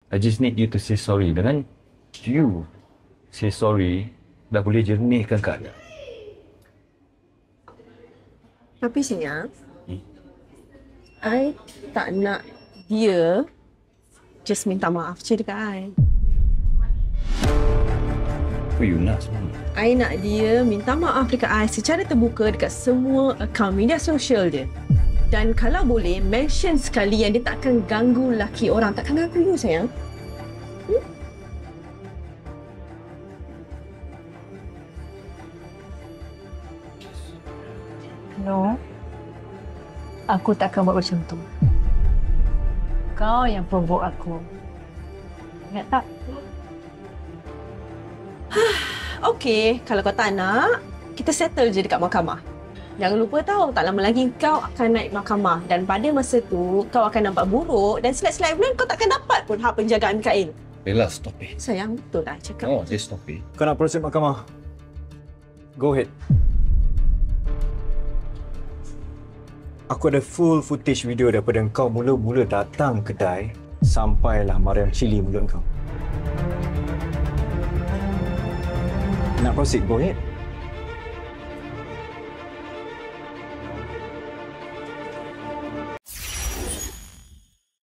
I just need you to say sorry. Dengan you say sorry, dah boleh jernihkan keadaan. Tapi sayang, I tak nak dia just minta maaf je dekat I. Apa you nak sebenarnya? I nak dia minta maaf dekat I secara terbuka dekat semua akaun media sosial dia. Dan kalau boleh, mention sekali yang dia takkan ganggu laki orang. Takkan ganggu you, sayang. No. Aku takkan buat macam tu. Kau yang provoke aku. Ingat tak? Okey, kalau kau tak nak, kita settle je dekat mahkamah. Jangan lupa tahu, tak lama lagi kau akan naik mahkamah. Dan pada masa tu, kau akan nampak buruk dan selai-selai bulan kau takkan dapat pun hak penjagaan Mikael. Bella, stop it. Sayang, betul lah cakap. Oh, just stop it. Kau nak proses mahkamah? Go ahead. Aku ada full footage video daripada kau mula-mula datang kedai sampailah Mariam cili mulut kau. Nak proceed? Go ahead.